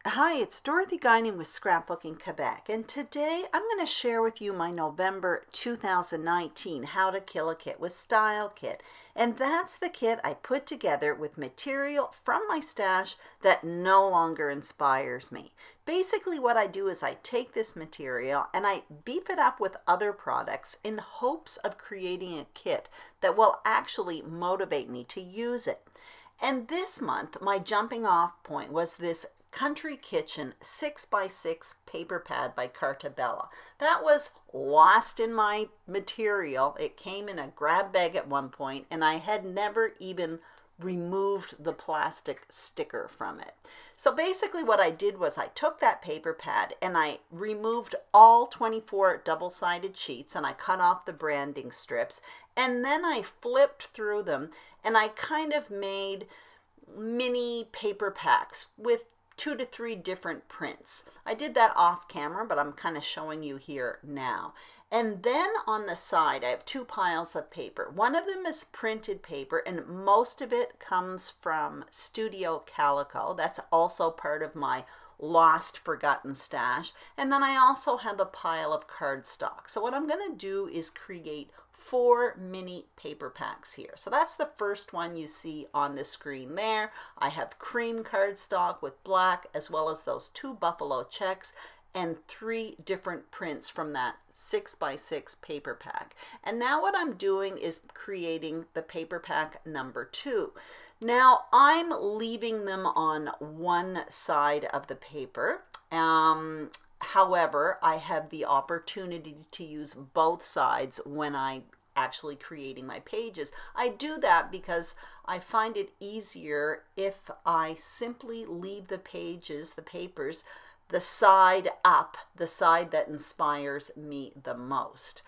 Hi, it's Dorothy Guinan with Scrapbooking Quebec, and today I'm going to share with you my November 2019 How to Kill a Kit with Style kit. And that's the kit I put together with material from my stash that no longer inspires me. Basically what I do is I take this material and I beef it up with other products in hopes of creating a kit that will actually motivate me to use it. And this month, my jumping off point was this Country Kitchen 6x6 paper pad by Cartabella. That was lost in my material. It came in a grab bag at one point, and I had never even removed the plastic sticker from it. So basically what I did was I took that paper pad and I removed all 24 double-sided sheets and I cut off the branding strips, and then I flipped through them and I kind of made mini paper packs with 2 to 3 different prints. I did that off camera, but I'm kind of showing you here now. And then on the side, I have 2 piles of paper. One of them is printed paper, and most of it comes from Studio Calico. That's also part of my lost, forgotten stash. And then I also have a pile of cardstock. So what I'm going to do is create 4 mini paper packs here. So that's the first one you see on the screen there. I have cream cardstock with black, as well as those 2 buffalo checks and 3 different prints from that 6x6 paper pack. And now what I'm doing is creating the paper pack number 2. Now I'm leaving them on one side of the paper. However, I have the opportunity to use both sides when I actually creating my pages. I do that because I find it easier if I simply leave the pages, the papers, the side up, the side that inspires me the most.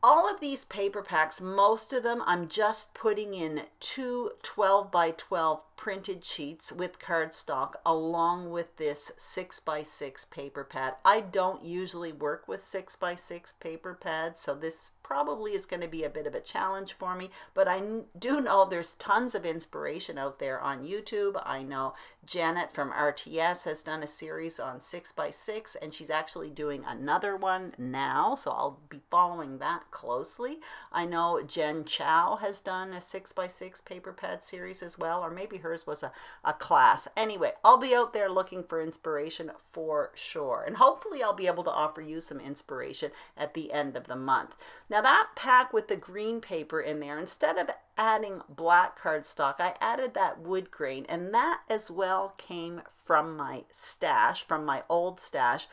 All of these paper packs, most of them, I'm just putting in 2 12x12 printed sheets with cardstock along with this 6x6 paper pad. I don't usually work with 6x6 paper pads, so this probably is going to be a bit of a challenge for me, but I do know there's tons of inspiration out there on YouTube. I know Janet from RTS has done a series on 6x6, and she's actually doing another one now, so I'll be following that closely. I know Jen Chow has done a 6x6 paper pad series as well, or maybe hers was a class. Anyway, I'll be out there looking for inspiration for sure, and hopefully I'll be able to offer you some inspiration at the end of the month. Now that pack with the green paper in there, instead of adding black cardstock, I added that wood grain, and that as well came from my stash, from my old stash.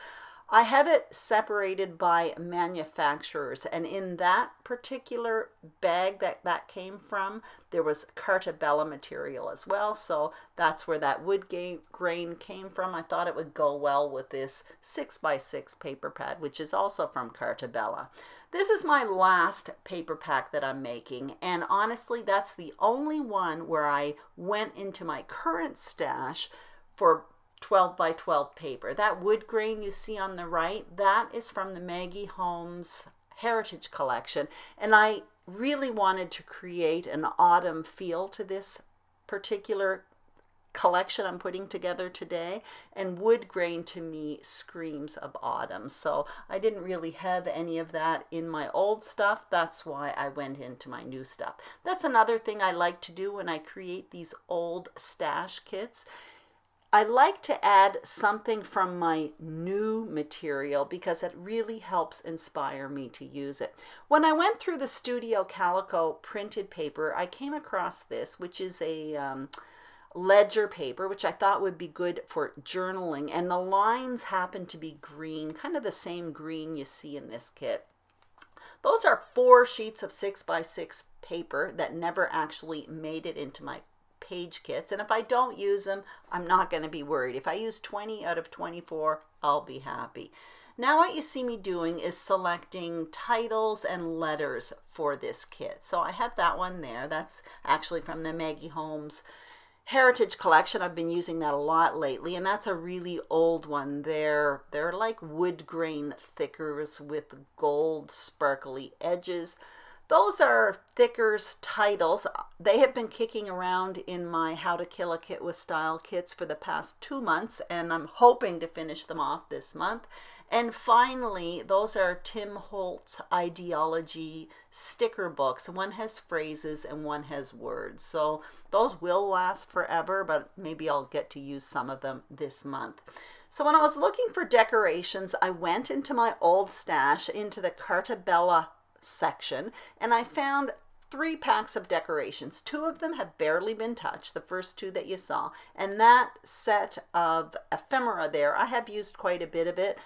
I have it separated by manufacturers, and in that particular bag that came from, there was Cartabella material as well, so that's where that wood grain came from. I thought it would go well with this 6x6 paper pad, which is also from Cartabella. This is my last paper pack that I'm making, and honestly, that's the only one where I went into my current stash for 12x12 paper. That wood grain you see on the right, that is from the Maggie Holmes Heritage Collection, and I really wanted to create an autumn feel to this particular collection I'm putting together today, and wood grain to me screams of autumn, so I didn't really have any of that in my old stuff. That's why I went into my new stuff. That's another thing I like to do when I create these old stash kits. I like to add something from my new material because it really helps inspire me to use it. When I went through the Studio Calico printed paper, I came across this, which is a ledger paper, which I thought would be good for journaling, and the lines happen to be green, kind of the same green you see in this kit. Those are 4 sheets of 6x6 paper that never actually made it into my page kits, and if I don't use them, I'm not going to be worried. If I use 20 out of 24, I'll be happy. Now what you see me doing is selecting titles and letters for this kit. So I have that one there. That's actually from the Maggie Holmes Heritage Collection. I've been using that a lot lately, and that's a really old one. They're like wood grain thickers with gold sparkly edges. Those are Thicker's titles. They have been kicking around in my How to Kill a Kit with Style kits for the past 2 months, and I'm hoping to finish them off this month. And finally, those are Tim Holtz Ideology sticker books. One has phrases and one has words. So those will last forever, but maybe I'll get to use some of them this month. So when I was looking for decorations, I went into my old stash, into the Carta Bella section, and I found 3 packs of decorations. 2 of them have barely been touched, the first 2 that you saw, and that set of ephemera there, I have used quite a bit of it.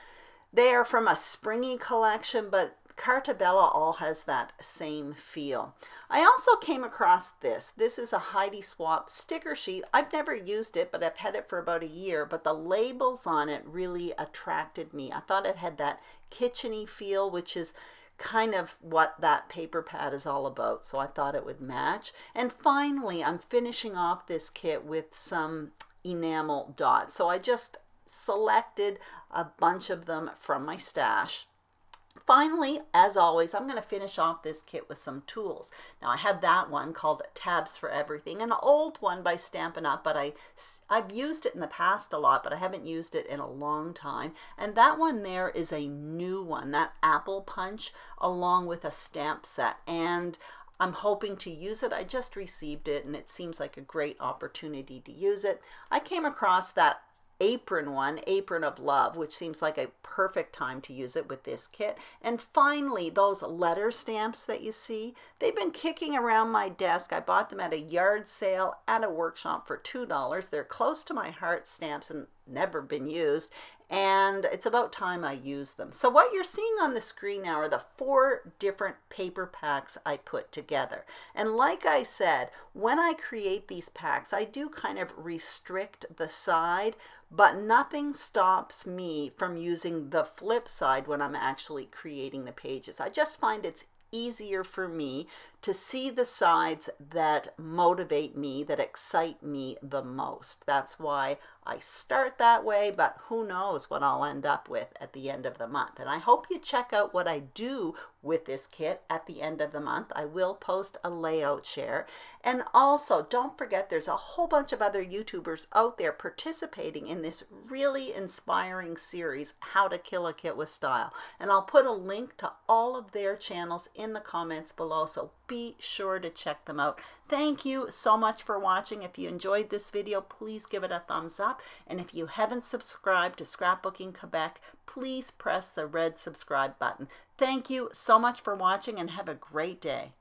They are from a springy collection, but Carta Bella all has that same feel. I also came across this. This is a Heidi Swapp sticker sheet. I've never used it, but I've had it for about a year, but the labels on it really attracted me. I thought it had that kitcheny feel, which is kind of what that paper pad is all about, so I thought it would match. And finally, I'm finishing off this kit with some enamel dots. So I just selected a bunch of them from my stash. Finally, as always, I'm going to finish off this kit with some tools. Now I have that one called Tabs for Everything, an old one by Stampin' Up, but I've used it in the past a lot, but I haven't used it in a long time. And that one there is a new one, that Apple Punch, along with a stamp set. And I'm hoping to use it. I just received it and it seems like a great opportunity to use it. I came across that apron one, Apron of Love, which seems like a perfect time to use it with this kit. And finally, those letter stamps that you see, they've been kicking around my desk. I bought them at a yard sale at a workshop for $2. They're close to my heart stamps and never been used, and it's about time I use them. So what you're seeing on the screen now are the 4 different paper packs I put together. And like I said, when I create these packs, I do kind of restrict the side, but nothing stops me from using the flip side when I'm actually creating the pages. I just find it's easier for me to see the sides that motivate me, that excite me the most. That's why I start that way, but who knows what I'll end up with at the end of the month. And I hope you check out what I do with this kit at the end of the month. I will post a layout share. And also, don't forget there's a whole bunch of other YouTubers out there participating in this really inspiring series, How to Kill a Kit with Style. And I'll put a link to all of their channels in the comments below, so be sure to check them out. Thank you so much for watching. If you enjoyed this video, please give it a thumbs up. And if you haven't subscribed to Scrapbooking Quebec, please press the red subscribe button. Thank you so much for watching and have a great day.